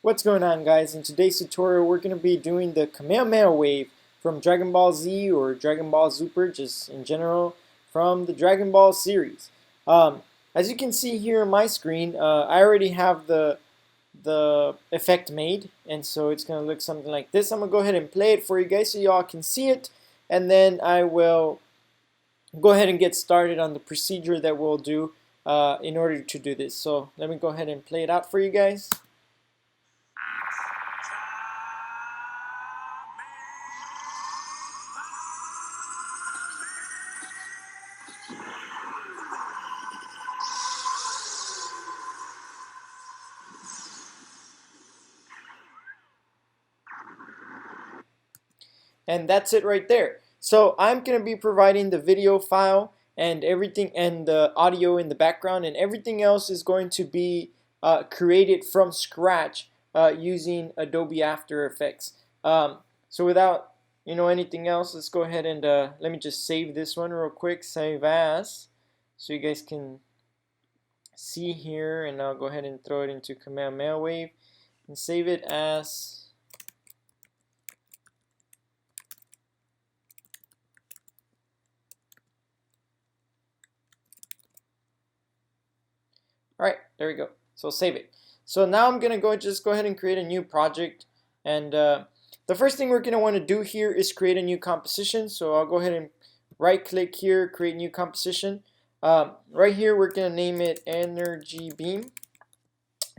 What's going on, guys? In today's tutorial we're going to be doing the Kamehameha wave from Dragon Ball Z or Dragon Ball Super, just in general from the Dragon Ball series. As you can see here on my screen, I already have the effect made, and so it's going to look something like this. I'm going to go ahead and play it for you guys so y'all can see it, and then I will go ahead and get started on the procedure that we'll do in order to do this. So let me go ahead and play it out for you guys. And that's it right there. So I'm going to be providing the video file and everything, and the audio in the background, and everything else is going to be created from scratch using Adobe After Effects. So without anything else, let's go ahead and let me just save this one real quick. Save as, so you guys can see here, and I'll go ahead and throw it into Kamehameha Wave and save it as. Alright, there we go. So save it. So now I'm going to just go ahead and create a new project. And the first thing we're going to want to do here is create a new composition. So I'll go ahead and right click here, create new composition. Right here we're going to name it Energy Beam,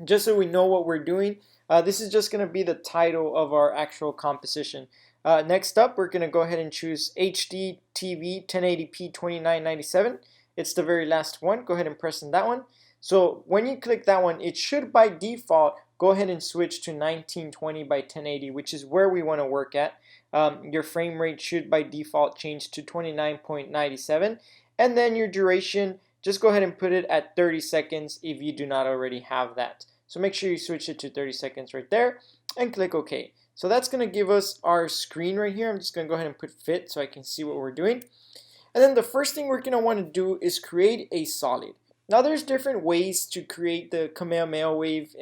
just so we know what we're doing. This is just going to be the title of our actual composition. Next up, we're going to go ahead and choose HD TV 1080p 2997. It's the very last one. Go ahead and press on that one. So when you click that one, it should by default go ahead and switch to 1920 by 1080, which is where we want to work at. Your frame rate should by default change to 29.97, and then your duration, just go ahead and put it at 30 seconds if you do not already have that. So make sure you switch it to 30 seconds right there and click OK. So that's going to give us our screen right here. I'm just going to go ahead and put fit so I can see what we're doing. And then the first thing we're going to want to do is create a solid. Now there's different ways to create the Kamehameha wave,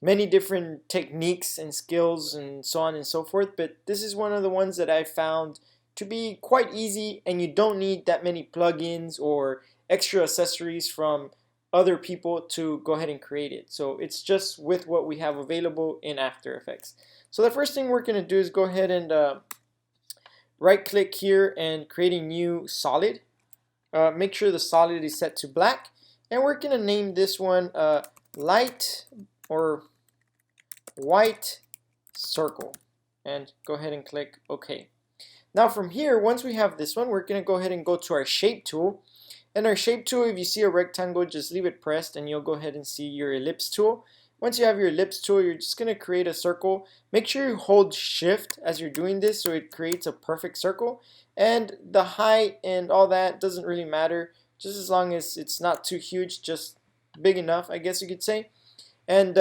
many different techniques and skills and so on and so forth, but this is one of the ones that I found to be quite easy, and you don't need that many plugins or extra accessories from other people to go ahead and create it. So it's just with what we have available in After Effects. So the first thing we're going to do is go ahead and right click here and create a new solid. Make sure the solid is set to black, and we're going to name this one light or white circle, and go ahead and click OK. Now from here, once we have this one, we're going to go ahead and go to our shape tool. And our shape tool, if you see a rectangle, just leave it pressed and you'll go ahead and see your ellipse tool. Once you have your ellipse tool, you're just going to create a circle. Make sure you hold shift as you're doing this so it creates a perfect circle. And the height and all that doesn't really matter, just as long as it's not too huge, just big enough, I guess you could say. And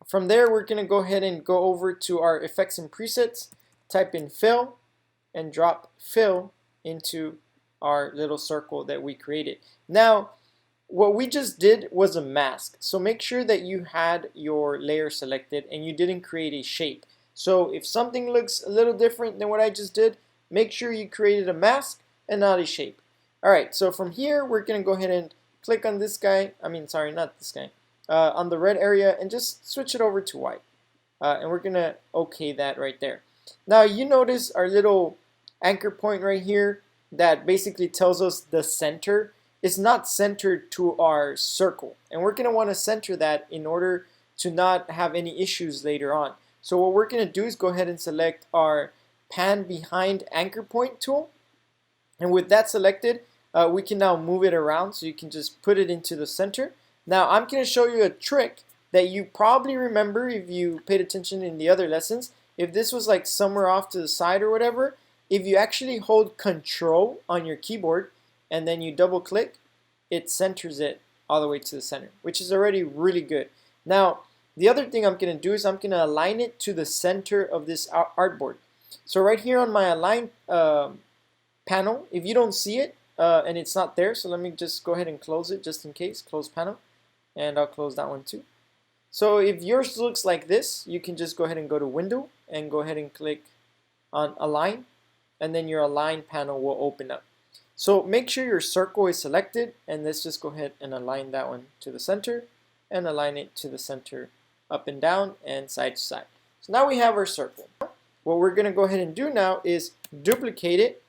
from there, we're going to go ahead and go over to our effects and presets, type in fill, and drop fill into our little circle that we created. Now, what we just did was a mask, so make sure that you had your layer selected and you didn't create a shape. So if something looks a little different than what I just did, make sure you created a mask and not a shape. Alright, so from here we're going to go ahead and click on this guy, not this guy, on the red area, and just switch it over to white. And we're going to OK that right there. Now you notice our little anchor point right here that basically tells us the center is not centered to our circle, and we're going to want to center that in order to not have any issues later on. So what we're going to do is go ahead and select our pan behind anchor point tool, and with that selected, we can now move it around, so you can just put it into the center. Now I'm going to show you a trick that you probably remember if you paid attention in the other lessons. If this was like somewhere off to the side or whatever, if you actually hold Control on your keyboard and then you double click, it centers it all the way to the center, which is already really good. Now, the other thing I'm going to do is I'm going to align it to the center of this artboard. So right here on my align panel, if you don't see it and it's not there, so let me just go ahead and close it just in case, close panel, and I'll close that one too. So if yours looks like this, you can just go ahead and go to Window and go ahead and click on Align, and then your Align panel will open up. So make sure your circle is selected, and let's just go ahead and align that one to the center and align it to the center up and down and side to side. So now we have our circle. What we're going to go ahead and do now is duplicate it,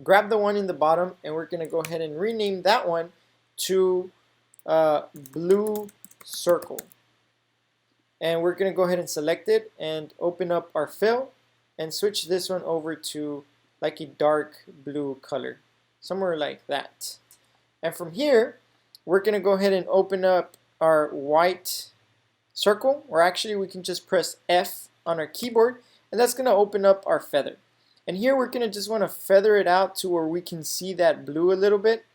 grab the one in the bottom, and we're going to go ahead and rename that one to blue circle. And we're going to go ahead and select it and open up our fill and switch this one over to like a dark blue color, somewhere like that. And from here, we're going to go ahead and open up our white circle, or actually we can just press F on our keyboard, and that's going to open up our feather. And here we're going to just want to feather it out to where we can see that blue a little bit.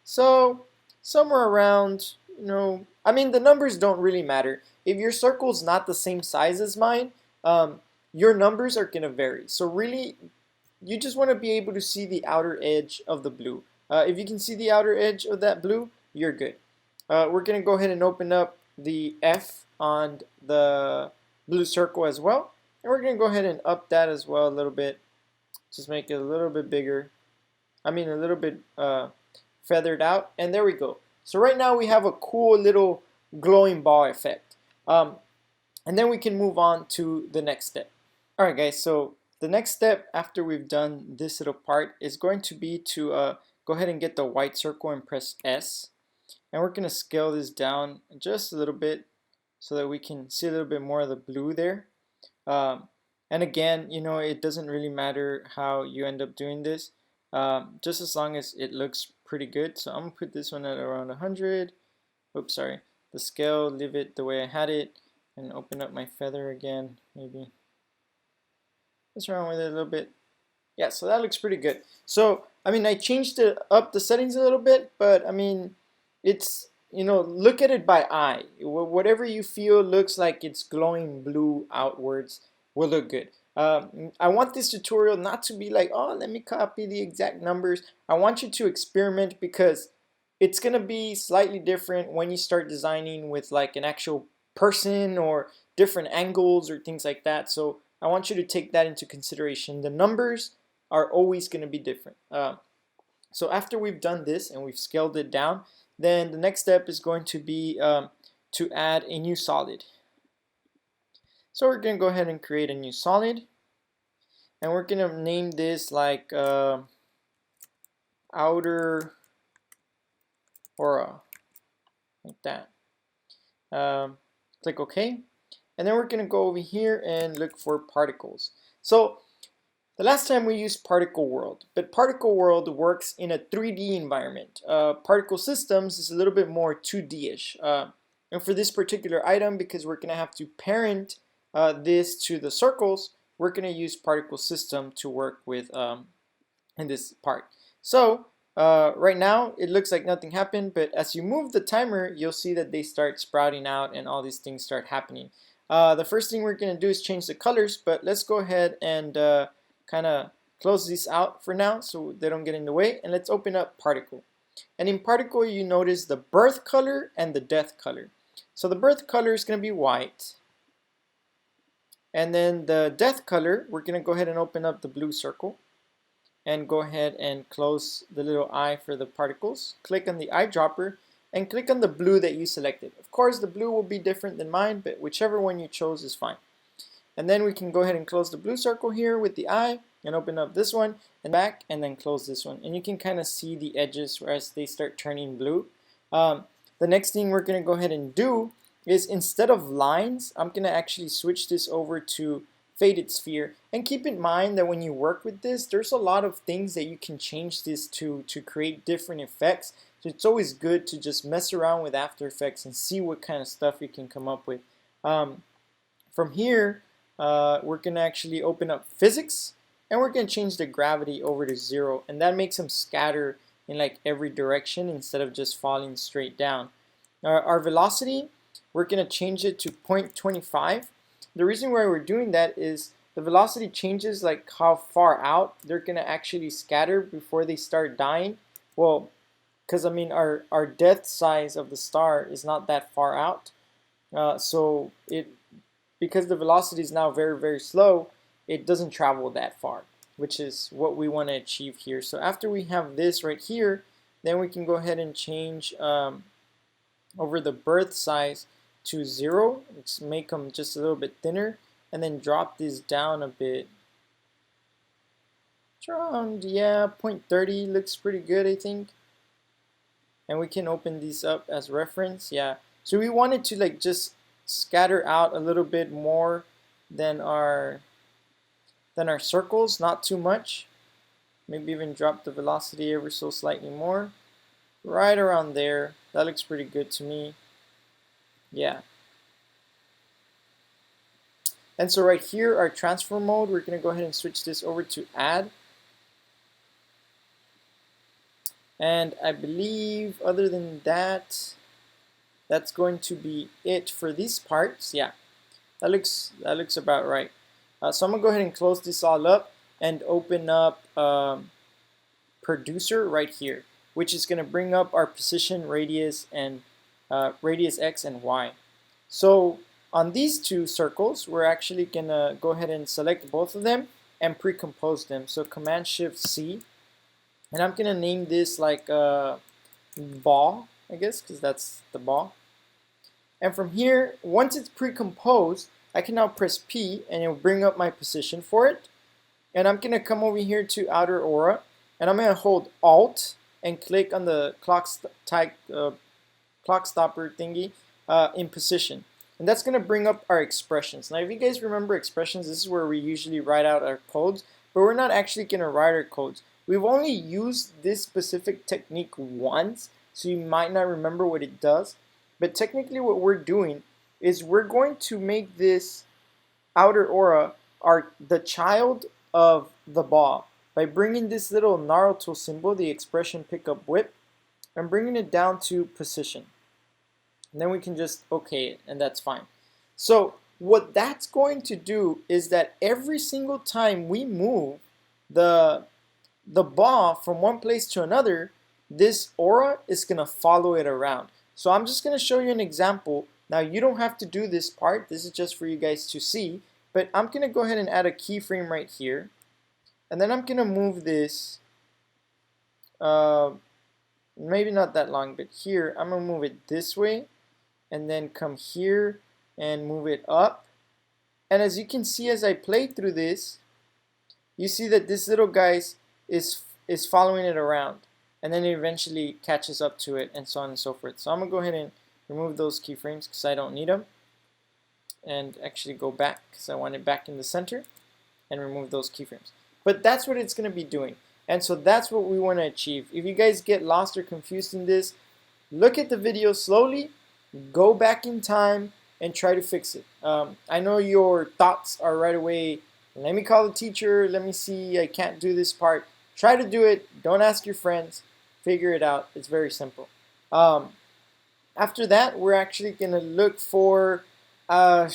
So somewhere around, I mean, the numbers don't really matter. If your circle's not the same size as mine, your numbers are going to vary. So really, you just want to be able to see the outer edge of the blue. If you can see the outer edge of that blue, you're good. We're going to go ahead and open up the F on the blue circle as well. And we're going to go ahead and up that as well a little bit. Just make it a little bit bigger. I mean, a little bit feathered out. And there we go. So right now we have a cool little glowing ball effect. And then we can move on to the next step. Alright guys, so the next step after we've done this little part is going to be to go ahead and get the white circle and press S. And we're going to scale this down just a little bit so that we can see a little bit more of the blue there. And again, it doesn't really matter how you end up doing this, just as long as it looks pretty good. So I'm going to put this one at around 100. Oops, sorry. The scale, leave it the way I had it, and open up my feather again, maybe. Mess around with it a little bit. Yeah, so that looks pretty good. So, I mean, I changed up the settings a little bit, but I mean, it's, look at it by eye. Whatever you feel looks like it's glowing blue outwards will look good. I want this tutorial not to be like, oh, let me copy the exact numbers. I want you to experiment, because it's going to be slightly different when you start designing with like an actual person or different angles or things like that. So I want you to take that into consideration. The numbers are always going to be different. So after we've done this and we've scaled it down, then the next step is going to be to add a new solid. So we're going to go ahead and create a new solid, and we're going to name this like outer aura, like that. Click OK, and then we're going to go over here and look for particles. So the last time we used particle world, but particle world works in a 3D environment. Particle systems is a little bit more 2D-ish. And for this particular item, because we're going to have to parent this to the circles, we're going to use particle system to work with in this part. So right now it looks like nothing happened, but as you move the timer, you'll see that they start sprouting out and all these things start happening. The first thing we're going to do is change the colors, but let's go ahead and kind of close these out for now so they don't get in the way, and let's open up particle. And in particle, you notice the birth color and the death color. So the birth color is going to be white, and then the death color, we're going to go ahead and open up the blue circle and go ahead and close the little eye for the particles. Click on the eyedropper and click on the blue that you selected. Of course, the blue will be different than mine, but whichever one you chose is fine. And then we can go ahead and close the blue circle here with the eye and open up this one and back, and then close this one. And you can kind of see the edges as they start turning blue. The next thing we're going to go ahead and do is, instead of lines, I'm going to actually switch this over to faded sphere. And keep in mind that when you work with this, there's a lot of things that you can change this to create different effects. So it's always good to just mess around with After Effects and see what kind of stuff you can come up with. From here, we're going to actually open up physics, and we're going to change the gravity over to 0, and that makes them scatter in like every direction instead of just falling straight down. Our velocity, we're going to change it to 0.25. The reason why we're doing that is the velocity changes like how far out they're going to actually scatter before they start dying. Well, because I mean our depth size of the star is not that far out. So because the velocity is now very, very slow, it doesn't travel that far, which is what we want to achieve here. So after we have this right here, then we can go ahead and change over the birth size to 0. Let's make them just a little bit thinner, and then drop this down a bit. It's around, yeah, 0.30 looks pretty good, I think. And we can open these up as reference, yeah. So we wanted to like just scatter out a little bit more than our circles, not too much. Maybe even drop the velocity ever so slightly more. Right around there. That looks pretty good to me. Yeah. And so right here, our transfer mode, we're going to go ahead and switch this over to add. And I believe other than that, that's going to be it for these parts. Yeah, that looks about right. So I'm gonna go ahead and close this all up and open up producer right here, which is gonna bring up our position, radius, and radius X and Y. So on these two circles, we're actually gonna go ahead and select both of them and pre-compose them. So Command Shift C, and I'm gonna name this like ball, I guess, because that's the ball. And from here, once it's pre-composed, I can now press P and it'll bring up my position for it. And I'm gonna come over here to outer aura, and I'm gonna hold Alt and click on the clock stopper thingy in position. And that's gonna bring up our expressions. Now, if you guys remember expressions, this is where we usually write out our codes, but we're not actually gonna write our codes. We've only used this specific technique once, so you might not remember what it does. But technically what we're doing is we're going to make this outer aura the child of the ball by bringing this little Naruto symbol, the expression pickup whip, and bringing it down to position. And then we can just OK it, and that's fine. So what that's going to do is that every single time we move the ball from one place to another, this aura is going to follow it around. So I'm just going to show you an example. Now you don't have to do this part. This is just for you guys to see. But I'm going to go ahead and add a keyframe right here. And then I'm going to move this, maybe not that long, but here, I'm going to move it this way. And then come here and move it up. And as you can see, as I play through this, you see that this little guy is following it around. And then it eventually catches up to it, and so on and so forth. So I'm going to go ahead and remove those keyframes because I don't need them. And actually go back because I want it back in the center, and remove those keyframes. But that's what it's going to be doing. And so that's what we want to achieve. If you guys get lost or confused in this, look at the video slowly, go back in time, and try to fix it. I know your thoughts are right away, let me call the teacher, let me see, I can't do this part. Try to do it, don't ask your friends. Figure it out. It's very simple. After that, we're actually going to look for, I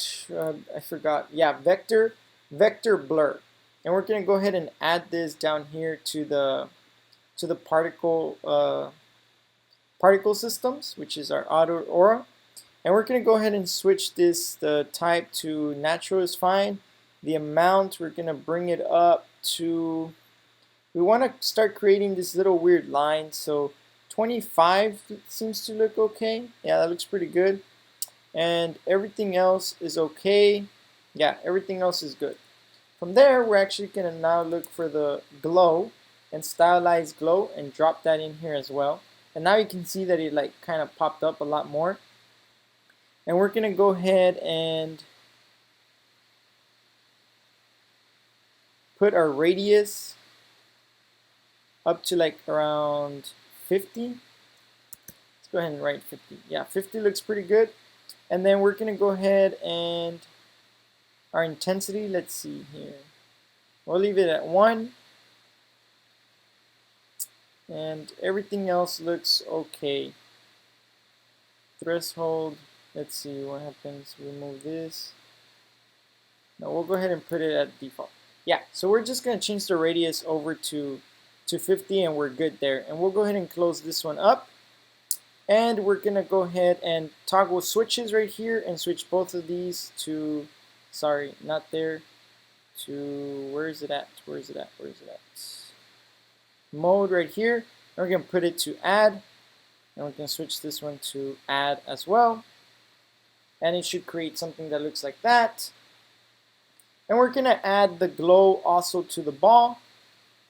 forgot, yeah, vector blur. And we're going to go ahead and add this down here to the particle systems, which is our outer aura. And we're going to go ahead and switch the type to natural is fine. The amount, we're going to bring it up to, we want to start creating this little weird line. So 25 seems to look okay. Yeah, that looks pretty good. And everything else is okay. Yeah, everything else is good. From there, we're actually going to now look for the glow and stylize glow and drop that in here as well. And now you can see that it like kind of popped up a lot more. And we're going to go ahead and put our radius up to like around 50. Let's go ahead and write 50. Yeah, 50 looks pretty good. And then we're going to go ahead and our intensity, let's see here. We'll leave it at 1. And everything else looks okay. Threshold, let's see what happens. Remove this. Now we'll go ahead and put it at default. Yeah, so we're just going to change the radius over to 50 and we're good there. And we'll go ahead and close this one up. And we're gonna go ahead and toggle switches right here and switch both of these to, sorry, not there, to, where is it at? Where is it at? Where is it at? Mode right here. And we're gonna put it to add, and we're gonna switch this one to add as well. And it should create something that looks like that. And we're gonna add the glow also to the ball.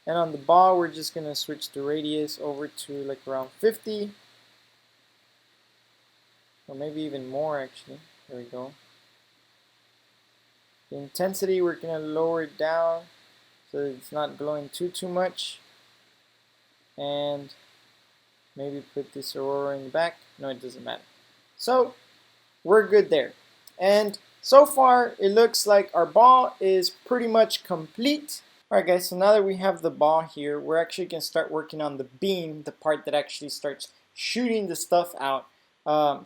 And on the ball, we're just gonna switch the radius over to like around 50. Or maybe even more actually. There we go. The intensity, we're gonna lower it down so that it's not glowing too much. And maybe put this aurora in the back. No, it doesn't matter. So we're good there. And so far, it looks like our ball is pretty much complete. Alright guys, so now that we have the ball here, we're actually going to start working on the beam, the part that actually starts shooting the stuff out.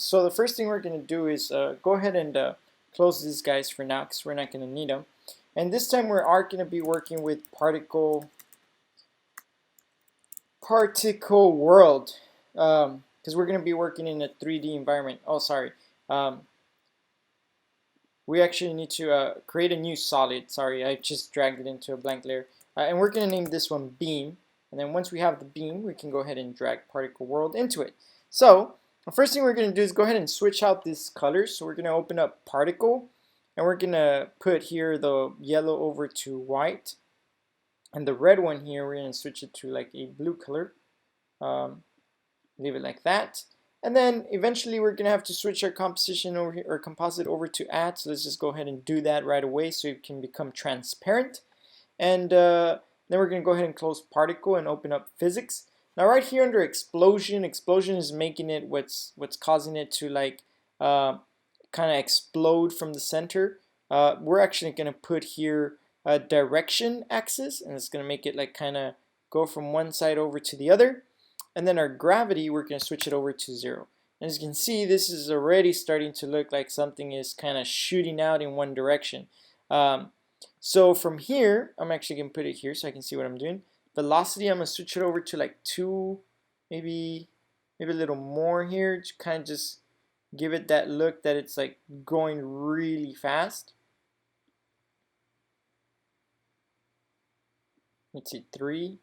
So the first thing we're going to do is go ahead and close these guys for now because we're not going to need them. And this time we are going to be working with particle world because we're going to be working in a 3D environment. Oh, sorry. We actually need to create a new solid. Sorry, I just dragged it into a blank layer. And we're going to name this one beam. And then once we have the beam, we can go ahead and drag particle world into it. So the first thing we're going to do is go ahead and switch out these colors. So we're going to open up particle. And we're going to put here the yellow over to white. And the red one here, we're going to switch it to like a blue color. Leave it like that. And then eventually we're going to have to switch our composition over here, or composite over to add. So let's just go ahead and do that right away so it can become transparent. And then we're going to go ahead and close particle and open up physics. Now right here under explosion is making it what's causing it to like kind of explode from the center. We're actually going to put here a direction axis, and it's going to make it like kind of go from one side over to the other. And then our gravity, we're going to switch it over to 0. And as you can see, this is already starting to look like something is kind of shooting out in one direction. So from here, I'm actually going to put it here so I can see what I'm doing. Velocity, I'm going to switch it over to like 2, maybe a little more here to kind of just give it that look that it's like going really fast. Let's see, 3.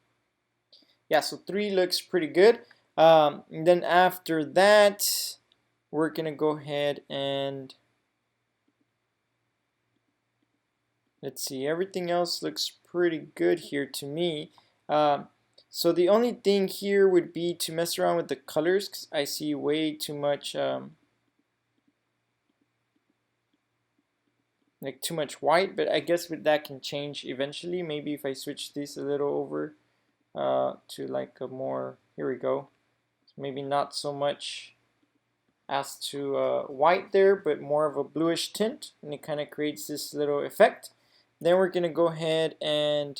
Yeah, so 3 looks pretty good. And then after that, we're going to go ahead and let's see, everything else looks pretty good here to me. So the only thing here would be to mess around with the colors because I see way too much like too much white, but I guess that can change eventually. Maybe if I switch this a little over to like a more, here we go, maybe not so much as to white there, but more of a bluish tint, and it kind of creates this little effect. Then we're gonna go ahead and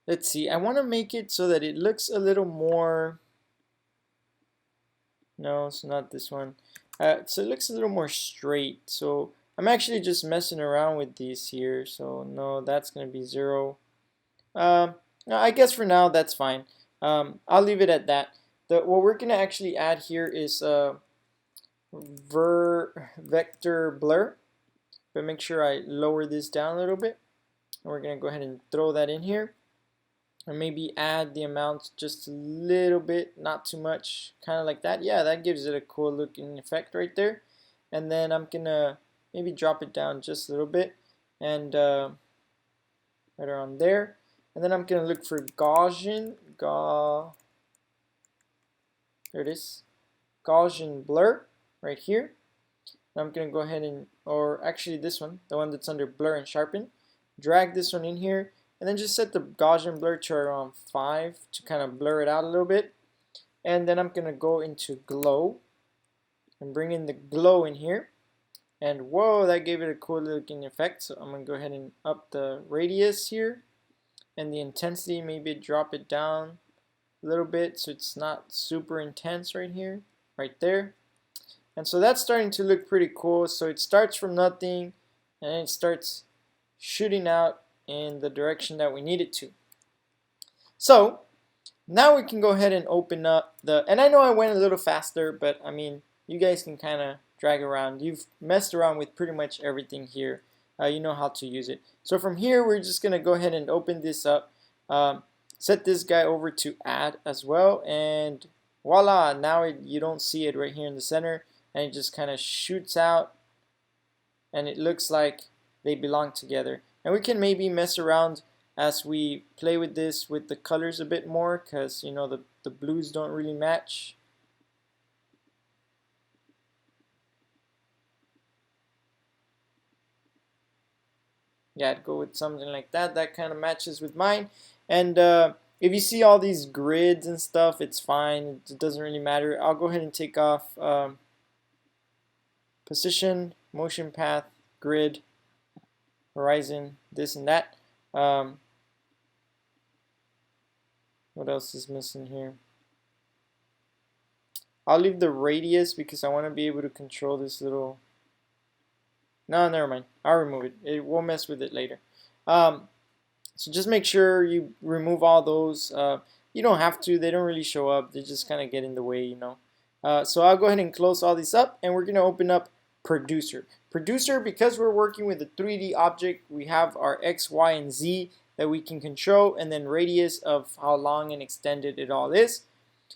let's see, I want to make it so that it looks a little more, no, it's not this one, so it looks a little more straight. So I'm actually just messing around with these here, so no, that's gonna be 0. No, I guess for now that's fine. I'll leave it at that. What we're going to actually add here is vector blur. But make sure I lower this down a little bit. And we're going to go ahead and throw that in here. And maybe add the amount just a little bit, not too much, kind of like that. Yeah, that gives it a cool looking effect right there. And then I'm going to maybe drop it down just a little bit. And right around there. And then I'm going to look for Gaussian, there it is, Gaussian blur right here. And I'm going to go ahead and, or actually this one, the one that's under blur and sharpen, drag this one in here, and then just set the Gaussian blur to around 5 to kind of blur it out a little bit. And then I'm going to go into glow and bring in the glow in here. And whoa, that gave it a cool looking effect. So I'm going to go ahead and up the radius here. And the intensity, maybe drop it down a little bit so it's not super intense right here, right there. And so that's starting to look pretty cool. So it starts from nothing and it starts shooting out in the direction that we need it to. So Now we can go ahead and open up and I know I went a little faster, but I mean, you guys can kind of drag around. You've messed around with pretty much everything here. You know how to use it. So from here, we're just going to go ahead and open this up. Set this guy over to add as well, and voila, now you don't see it right here in the center, and it just kind of shoots out, and it looks like they belong together. And we can maybe mess around as we play with this with the colors a bit more, because you know the blues don't really match. Yeah, I'd go with something like that. That kind of matches with mine. And if you see all these grids and stuff, it's fine. It doesn't really matter. I'll go ahead and take off position, motion path, grid, horizon, this and that. What else is missing here? I'll leave the radius because I want to be able to control this little... No, never mind. I'll remove it. We'll mess with it later. So just make sure you remove all those. You don't have to. They don't really show up. They just kind of get in the way, you know. So I'll go ahead and close all these up, and we're going to open up Producer. Producer, because we're working with a 3D object, we have our X, Y, and Z that we can control, and then radius of how long and extended it all is.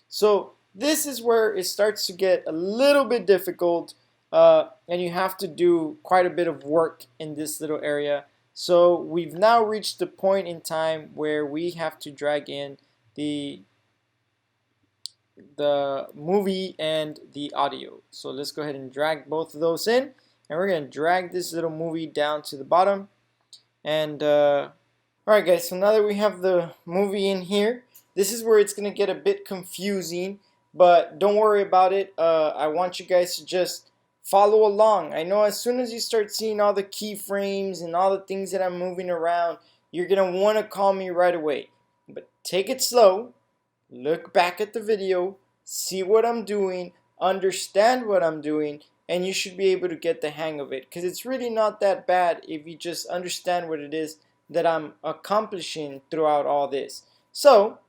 So this is where it starts to get a little bit difficult, and you have to do quite a bit of work in this little area. So we've now reached the point in time where we have to drag in the movie and the audio. So let's go ahead and drag both of those in, and we're going to drag this little movie down to the bottom. And alright guys, so now that we have the movie in here, this is where it's going to get a bit confusing, but don't worry about it. I want you guys to just follow along. I know as soon as you start seeing all the keyframes and all the things that I'm moving around, you're going to want to call me right away. But take it slow, look back at the video, see what I'm doing, understand what I'm doing, and you should be able to get the hang of it. Because it's really not that bad if you just understand what it is that I'm accomplishing throughout all this. So,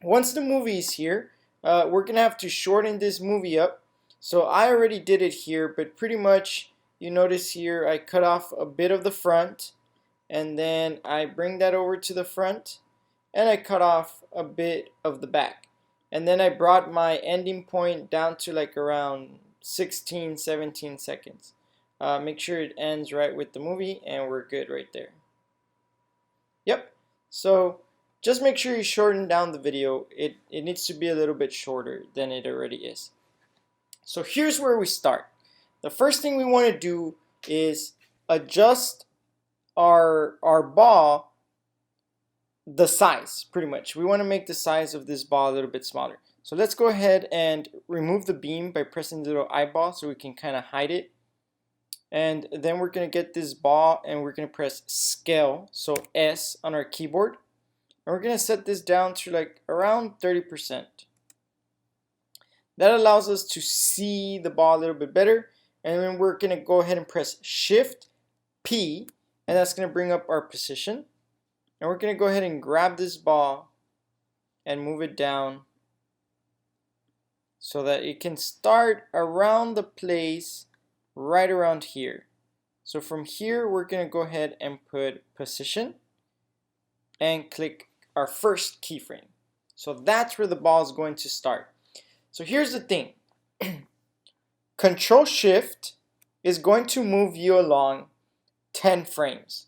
once the movie is here, we're going to have to shorten this movie up. So I already did it here, but pretty much you notice here I cut off a bit of the front, and then I bring that over to the front, and I cut off a bit of the back. And then I brought my ending point down to like around 16, 17 seconds. Make sure it ends right with the movie, and we're good right there. Yep, so just make sure you shorten down the video. It needs to be a little bit shorter than it already is. So here's where we start. The first thing we want to do is adjust our ball, the size, pretty much. We want to make the size of this ball a little bit smaller. So let's go ahead and remove the beam by pressing the little eyeball so we can kind of hide it. And then we're going to get this ball and we're going to press scale, so S on our keyboard. And we're going to set this down to like around 30%. That allows us to see the ball a little bit better. And then we're going to go ahead and press Shift P, and that's going to bring up our position. And we're going to go ahead and grab this ball and move it down so that it can start around the place right around here. So from here, we're going to go ahead and put position and click our first keyframe. So that's where the ball is going to start. So here's the thing. Control Shift is going to move you along 10 frames.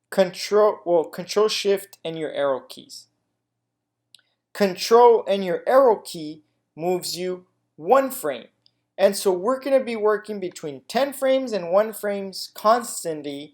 Control Shift and your arrow keys. Control and your arrow key moves you 1 frame. And so we're going to be working between 10 frames and 1 frames constantly,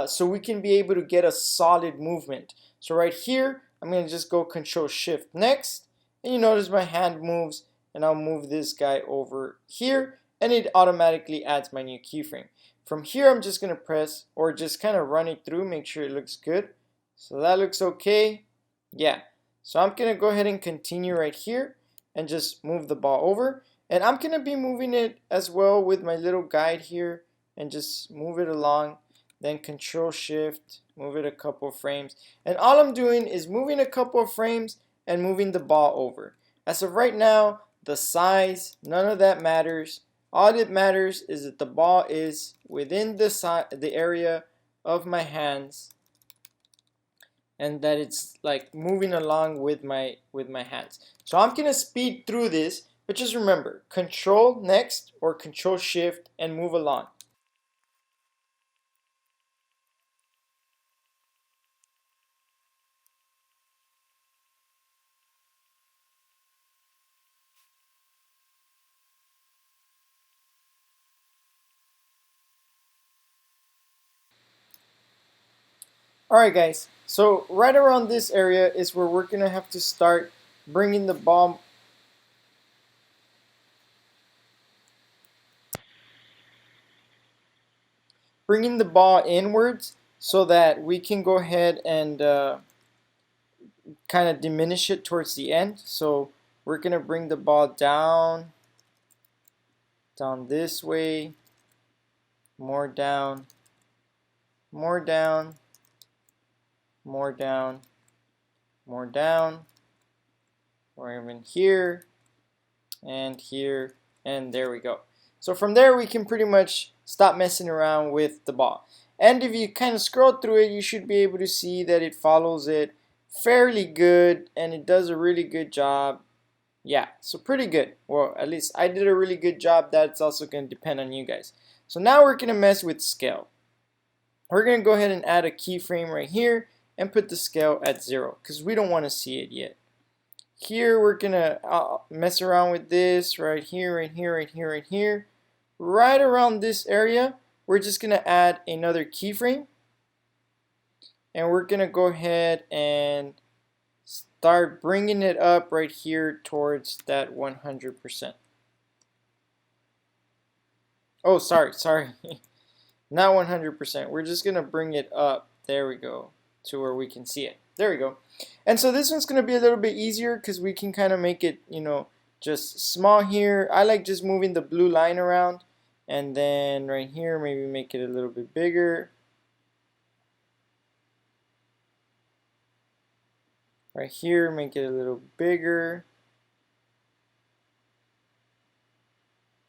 so we can be able to get a solid movement. So right here, I'm going to just go Control Shift next, and you notice my hand moves, and I'll move this guy over here, and it automatically adds my new keyframe. From here, I'm just going to press, or just kind of run it through, make sure it looks good. So that looks okay. Yeah. So I'm going to go ahead and continue right here, and just move the ball over. And I'm going to be moving it as well with my little guide here, and just move it along. Then Control Shift, move it a couple of frames. And all I'm doing is moving a couple of frames, and moving the ball over. As of right now, the size, none of that matters. All that matters is that the ball is within the area of my hands, and that it's like moving along with my hands. So I'm gonna speed through this, but just remember, control next or control shift and move along. Alright guys, so right around this area is where we're gonna have to start bringing the ball inwards so that we can go ahead and kind of diminish it towards the end. So we're gonna bring the ball down this way, more down, more down, more down, more down, or even here, and there we go. So from there we can pretty much stop messing around with the ball. And if you kind of scroll through it, you should be able to see that it follows it fairly good, and it does a really good job. Yeah, so pretty good. Well, at least I did a really good job. That's also going to depend on you guys. So now we're going to mess with scale. We're going to go ahead and add a keyframe right here and put the scale at 0 because we don't want to see it yet. Here we're going to mess around with this right here, right here, right here, right here. Right around this area, we're just going to add another keyframe. And we're going to go ahead and start bringing it up right here towards that 100%. Oh, sorry. Not 100%. We're just going to bring it up. There we go. To where we can see it. There we go. And so this one's going to be a little bit easier because we can kind of make it, just small here. I like just moving the blue line around. And then right here, maybe make it a little bit bigger. Right here, make it a little bigger.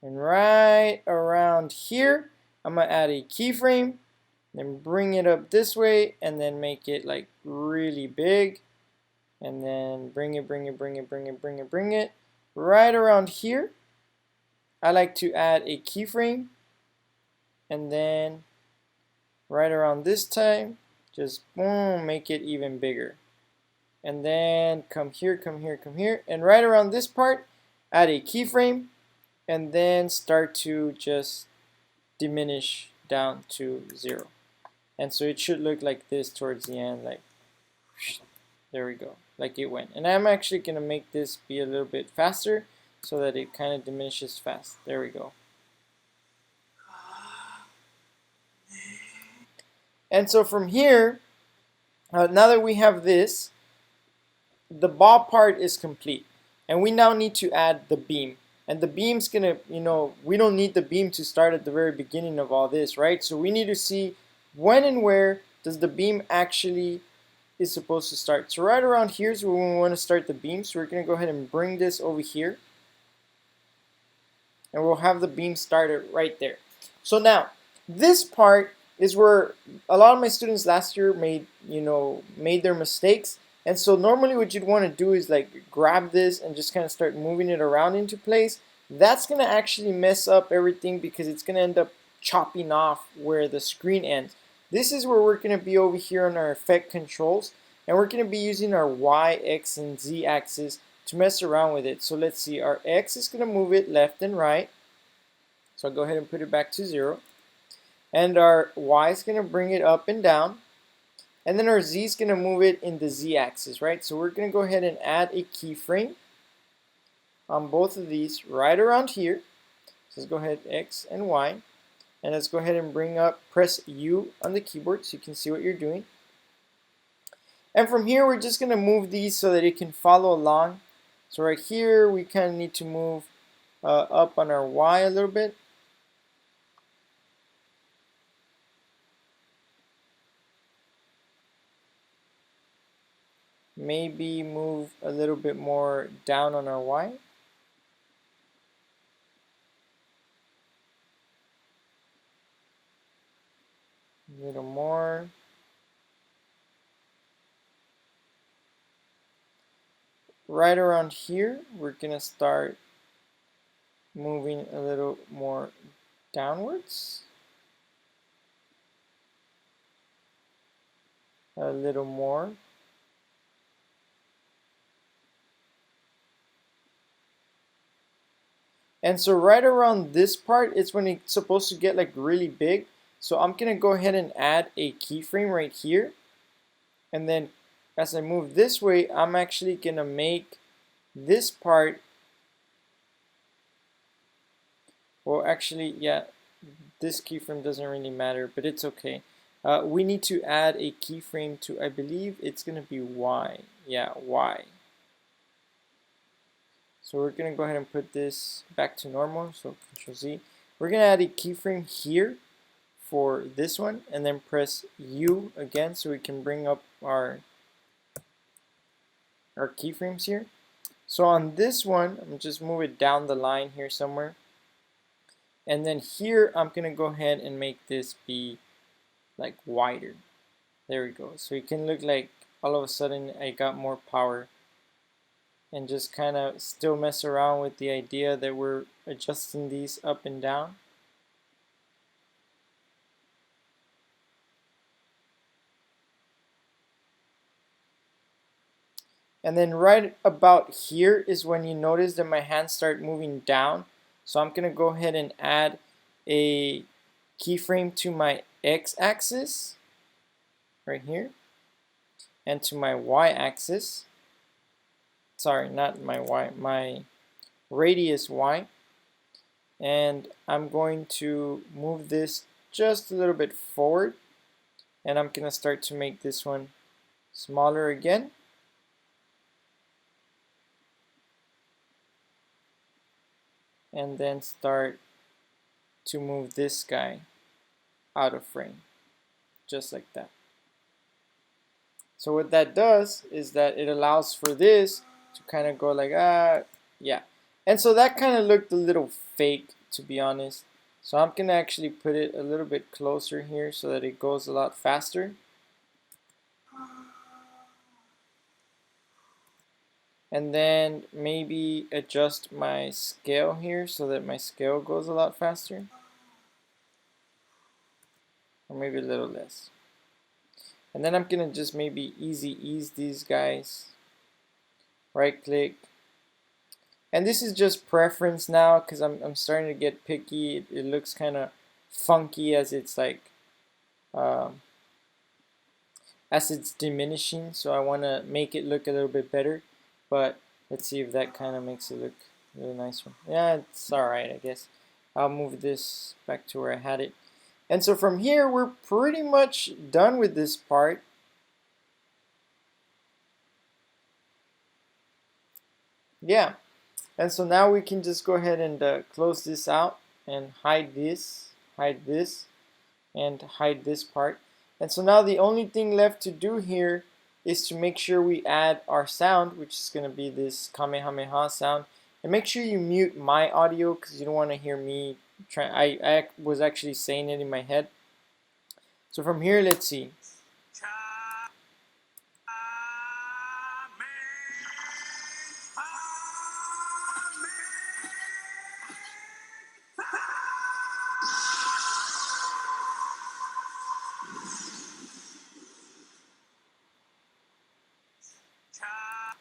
And right around here, I'm going to add a keyframe. Then bring it up this way and then make it like really big. And then bring it right around here. I like to add a keyframe, and then right around this time, just boom, make it even bigger. And then come here, and right around this part, add a keyframe, and then start to just diminish down to 0. And so it should look like this towards the end, like there we go, like it went. And I'm actually going to make this be a little bit faster so that it kind of diminishes fast. There we go. And so from here, now that we have this, the ball part is complete. And we now need to add the beam. And the beam's going to, we don't need the beam to start at the very beginning of all this, right? So we need to see when and where does the beam actually is supposed to start. So right around here is where we want to start the beam. So we're going to go ahead and bring this over here. And we'll have the beam started right there. So now, this part is where a lot of my students last year made their mistakes. And so normally what you'd want to do is like grab this and just kind of start moving it around into place. That's going to actually mess up everything because it's going to end up chopping off where the screen ends. This is where we're going to be over here on our effect controls, and we're going to be using our Y, X, and Z axis to mess around with it. So let's see, our X is going to move it left and right. So I'll go ahead and put it back to 0. And our Y is going to bring it up and down. And then our Z is going to move it in the Z axis, right? So we're going to go ahead and add a keyframe on both of these right around here. So let's go ahead, X and Y. And let's go ahead and press U on the keyboard so you can see what you're doing. And from here, we're just going to move these so that it can follow along. So right here, we kind of need to move up on our Y a little bit. maybe move a little bit more down on our Y. A little more. Right around here, we're gonna start moving a little more downwards. A little more. And so right around this part is when it's supposed to get like really big. So I'm gonna go ahead and add a keyframe right here. And then as I move this way, I'm actually gonna make this part, well actually, yeah, this keyframe doesn't really matter, but it's okay. We need to add a keyframe to, I believe it's gonna be Y. Yeah, Y. So we're gonna go ahead and put this back to normal, so Control Z. We're gonna add a keyframe here for this one, and then press U again so we can bring up our keyframes here. So on this one, I'm just move it down the line here somewhere. And then here, I'm gonna go ahead and make this be like wider. There we go. So it can look like all of a sudden I got more power, and just kind of still mess around with the idea that we're adjusting these up and down. And then right about here is when you notice that my hands start moving down. So I'm going to go ahead and add a keyframe to my x-axis right here, and to my y-axis. Sorry, not my y, my radius y. And I'm going to move this just a little bit forward, and I'm going to start to make this one smaller again. And then start to move this guy out of frame, just like that. So what that does is that it allows for this to kind of go like, yeah. And so that kind of looked a little fake, to be honest. So I'm gonna actually put it a little bit closer here so that it goes a lot faster. And then maybe adjust my scale here so that my scale goes a lot faster. Or maybe a little less. And then I'm gonna just maybe easy ease these guys. Right click. And this is just preference now because I'm starting to get picky. It looks kind of funky as it's like as it's diminishing, so I want to make it look a little bit better. But let's see if that kind of makes it look really nice one. Yeah, it's alright, I guess. I'll move this back to where I had it. And so from here, we're pretty much done with this part. Yeah. And so now we can just go ahead and close this out and hide this, and hide this part. And so now the only thing left to do here is to make sure we add our sound, which is going to be this Kamehameha sound. And make sure you mute my audio because you don't want to hear me try. I was actually saying it in my head. So from here, let's see.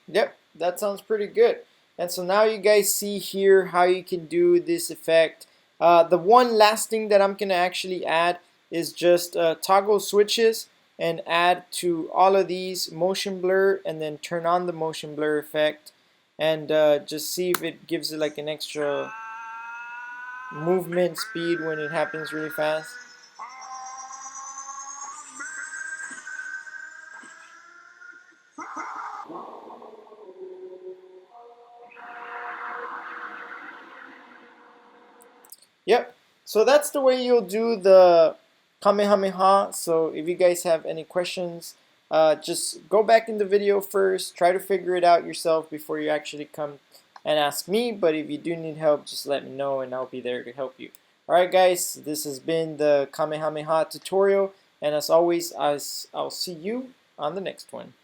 Yep, that sounds pretty good. And so now you guys see here how you can do this effect. The one last thing that I'm gonna actually add is just toggle switches and add to all of these motion blur, and then turn on the motion blur effect, and just see if it gives it like an extra movement speed when it happens really fast. Yep, so that's the way you'll do the Kamehameha. So if you guys have any questions, just go back in the video first, try to figure it out yourself before you actually come and ask me. But if you do need help, just let me know and I'll be there to help you. Alright guys, this has been the Kamehameha tutorial, and as always, I'll see you on the next one.